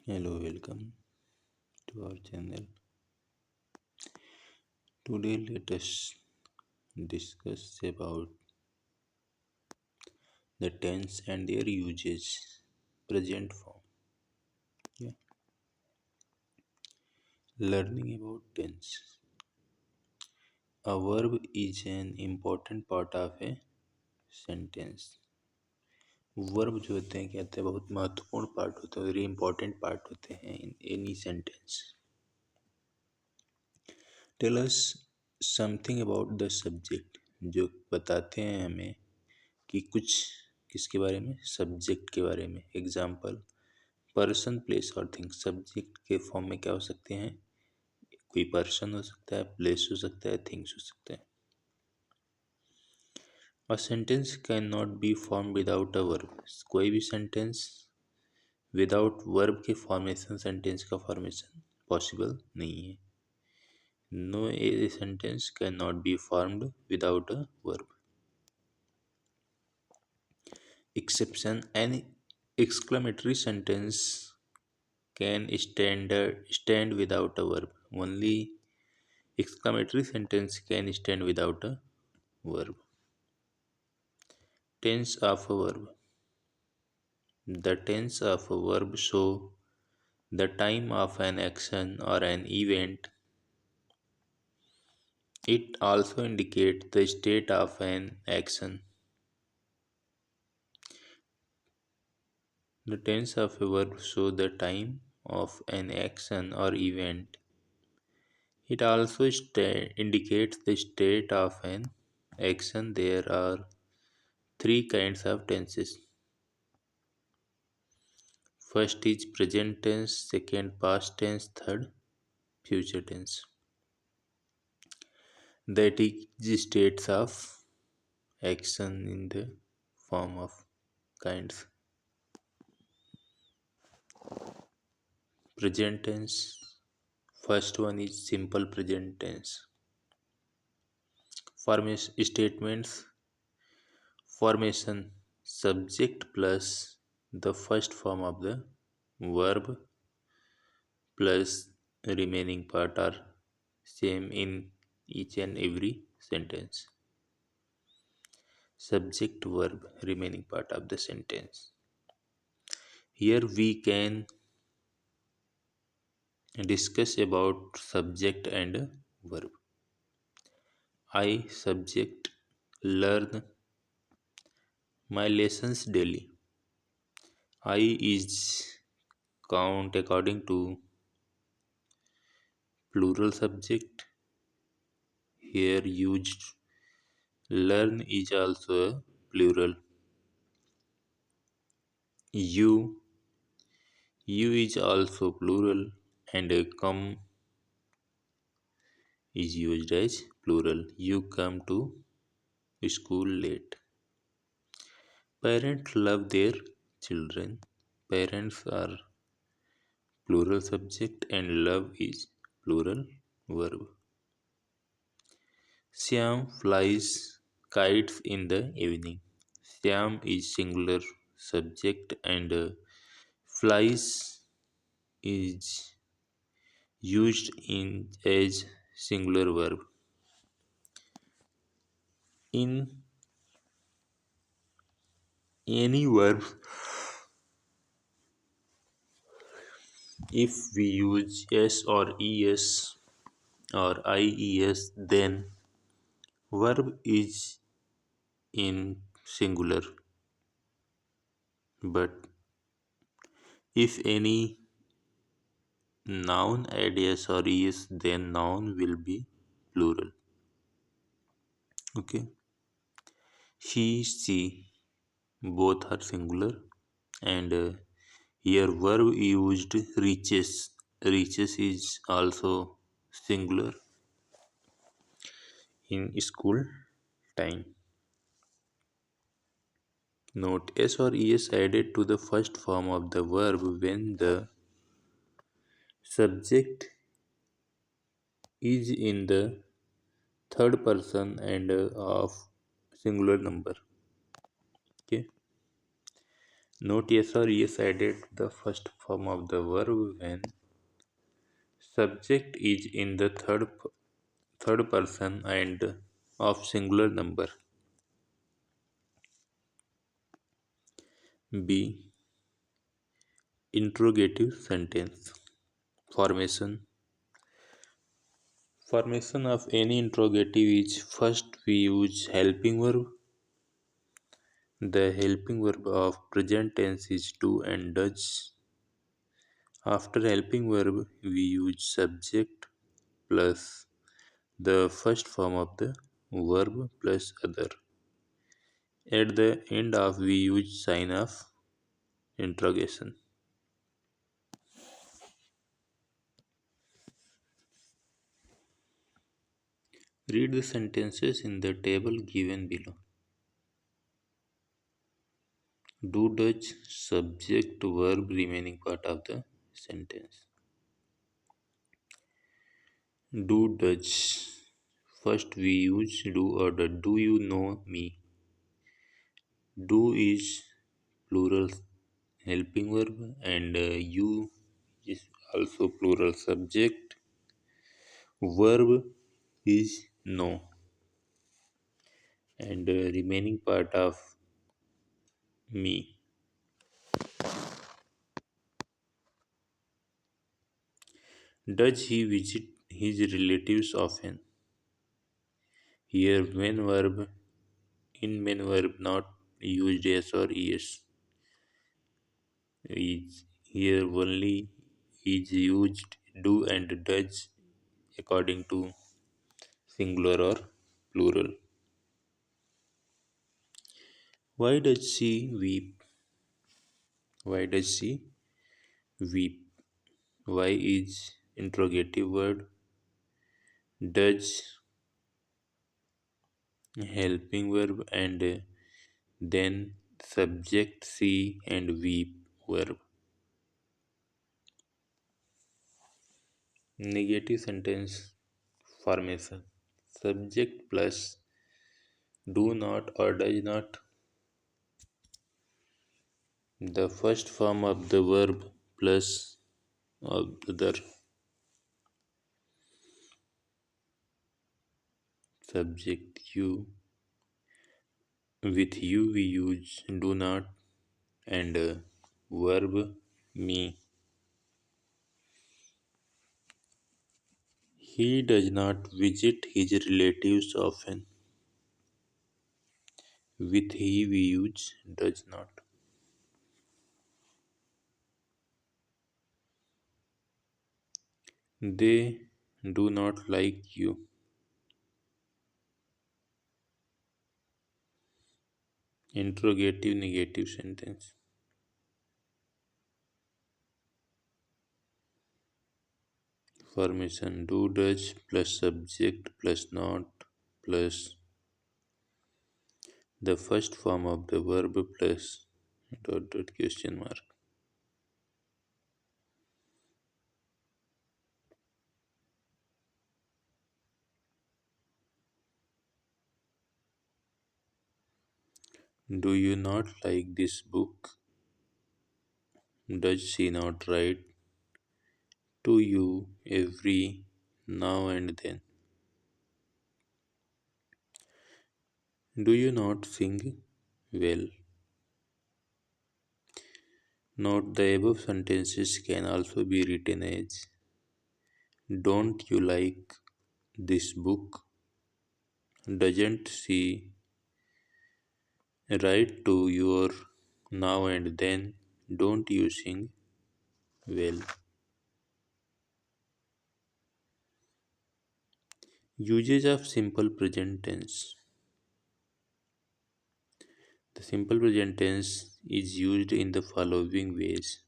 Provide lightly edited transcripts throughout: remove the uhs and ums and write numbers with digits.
Hello, welcome to our channel. Today, let us discuss about the tense and their uses. Present form. Yeah. Learning about tense. A verb is an important part of a sentence. Verb जो होते हैं कहते हैं बहुत महत्वपूर्ण part होते हैं, very important part होते हैं in any sentence. Tell us something about the subject. जो बताते हैं हमें कि कुछ किसके बारे में, सब्जेक्ट के बारे में. एग्जाम्पल पर्सन, प्लेस और थिंग्स. सब्जेक्ट के फॉर्म में क्या हो सकते हैं? कोई पर्सन हो सकता है, प्लेस हो सकता है, थिंग्स हो सकता है. A sentence can not be form without a verb. कोई भी सेंटेंस विदाउट वर्ब के फॉर्मेशन, सेंटेंस का फॉर्मेशन पॉसिबल नहीं है. No a sentence can not be formed without a verb. Exception: an exclamatory sentence can stand without a verb. Only exclamatory sentence can stand without a verb. Tense of a verb. The tense of a verb show the time of an action or an event. It also indicates the state of an action. The tense of a verb show the time of an action or event. It also indicates the state of an action. There are three kinds of tenses. First is present tense, second past tense, third future tense. That is states of action in the form of kinds. Present tense. First one is simple present tense. Formation statements. Formation: subject plus the first form of the verb plus remaining part are same in each and every sentence. Subject, verb, remaining part of the sentence. Here we can discuss about subject and verb. I, subject, learn my lessons daily. I is count according to plural subject here used. Learn is also a plural. You is also plural, and come is used as plural. You come to school late. Parents love their children. Parents are plural subject and love is plural verb. Syam flies kites in the evening. Syam is singular subject and flies is used in as singular verb. In any verb, if we use s or es or ies, then verb is in singular. But if any noun add s or es, then noun will be plural. Okay. He, she, both are singular, and here verb used reaches. Reaches is also singular in school time. Note: s or es added to the first form of the verb when the subject is in the third person and of singular number. Okay. Note yes or yes added the first form of the verb when subject is in the third person and of singular number. B. Interrogative sentence formation. Formation of any interrogative is first we use helping verb. The helping verb of present tense is do and does. After helping verb, we use subject plus the first form of the verb plus other. At the end of we use sign of interrogation. Read the sentences in the table given below. Do does subject verb remaining part of the sentence. Do does. First we use do or the do you know me. Do is plural helping verb and you is also plural subject. Verb is know and remaining part of me. Does he visit his relatives often? Here when verb in main verb not used yes or yes is here only is used do and does according to singular or plural. Why does she weep? Why does she weep? Why is interrogative word, does helping verb and then subject see and weep verb. Negative sentence formation. Subject plus do not or does not. The first form of the verb plus of other. Subject you. With you we use do not and verb me. He does not visit his relatives often. With he we use does not. They do not like you. Interrogative negative sentence. Formation do does plus subject plus not plus the first form of the verb plus dot question mark. Do you not like this book? Does she not write to you every now and then? Do you not sing well? Note the above sentences can also be written as don't you like this book? Doesn't she write to your now and then? Don't you sing well? Usage of simple present tense. The simple present tense is used in the following ways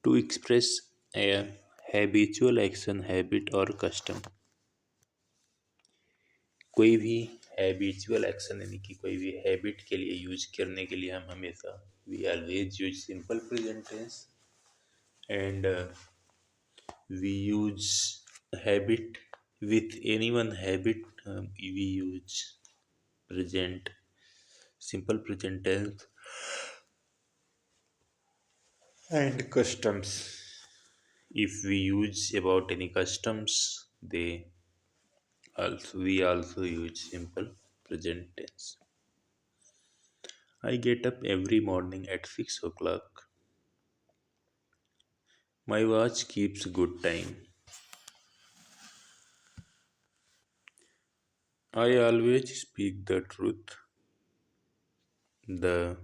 to express a habitual action, habit, or custom. कोई भी habitual action यानी कि कोई भी habit के लिए use करने के लिए हम हमेशा we always use simple present tense and we use habit with any one habit we use present simple present tense and customs. If we use about any customs, they also we also use simple present tense. I get up every morning at 6 o'clock. My watch keeps good time. I always speak the truth. The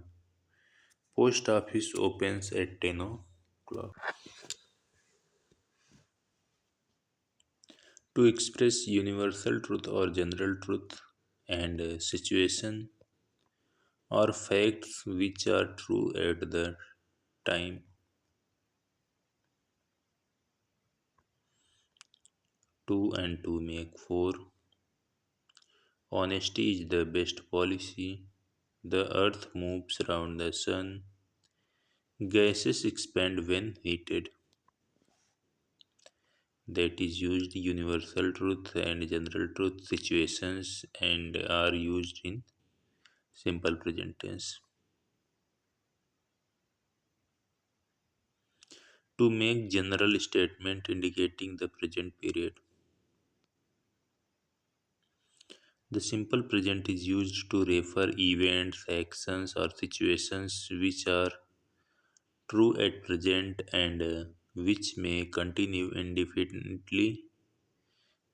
post office opens at 10 o'clock. To express universal truth or general truth and situation or facts which are true at the time. Two and two make four. Honesty is the best policy. The earth moves around the sun. Gases expand when heated. That is used universal truth and general truth situations and are used in simple present tense. To make general statement indicating the present period. The simple present is used to refer events, actions, or situations which are true at present and which may continue indefinitely.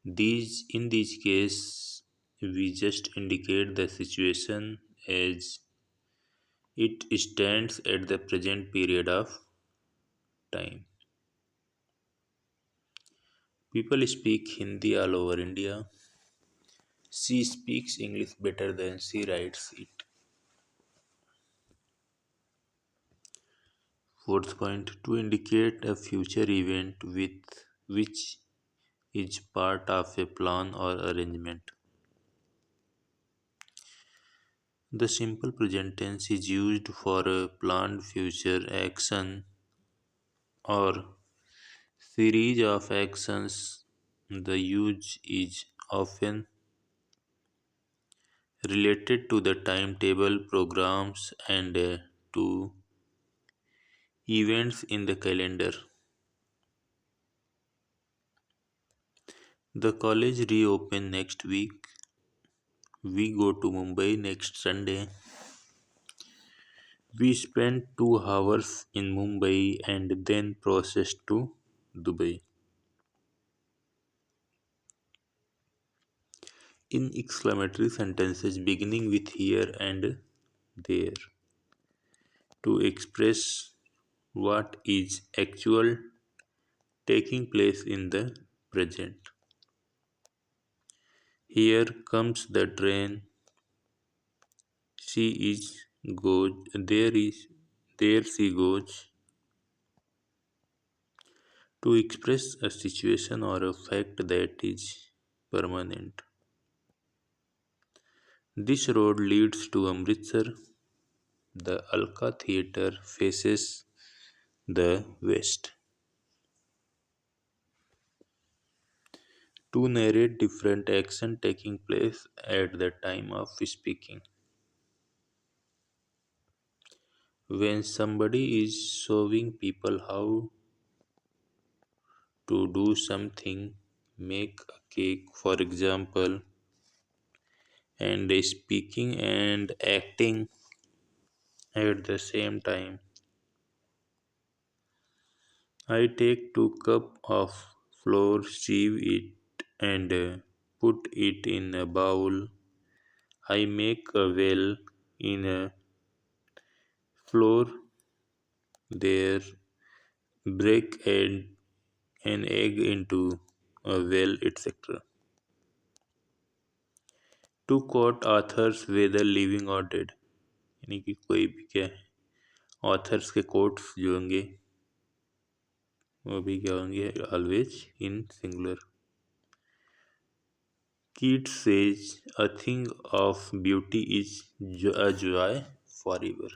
In these cases, we just indicate the situation as it stands at the present period of time. People speak Hindi all over India. She speaks English better than she writes it. Fourth point, to indicate a future event with which is part of a plan or arrangement. The simple present tense is used for a planned future action or series of actions. The use is often related to the timetable, programs, and to events in the calendar. The college reopen next week. We go to Mumbai next Sunday. We spent 2 hours in Mumbai and then processed to Dubai. In exclamatory sentences beginning with here and there to express what is actual taking place in the present. Here comes the train. She is goes. There she goes. To express a situation or a fact that is permanent. This road leads to Amritsar. The Alka Theatre faces the west. To narrate different action taking place at the time of speaking. When somebody is showing people how to do something, make a cake, for example, and speaking and acting at the same time. I take 2 cups of flour, sieve it, and put it in a bowl. I make a well in a flour there, break an egg into a well, etc. To quote authors whether living or dead, यानी कि कोई भी क्या है authors के quotes जो होंगे वो भी क्या होंगे always in singular. Keats says a thing of beauty is a joy forever.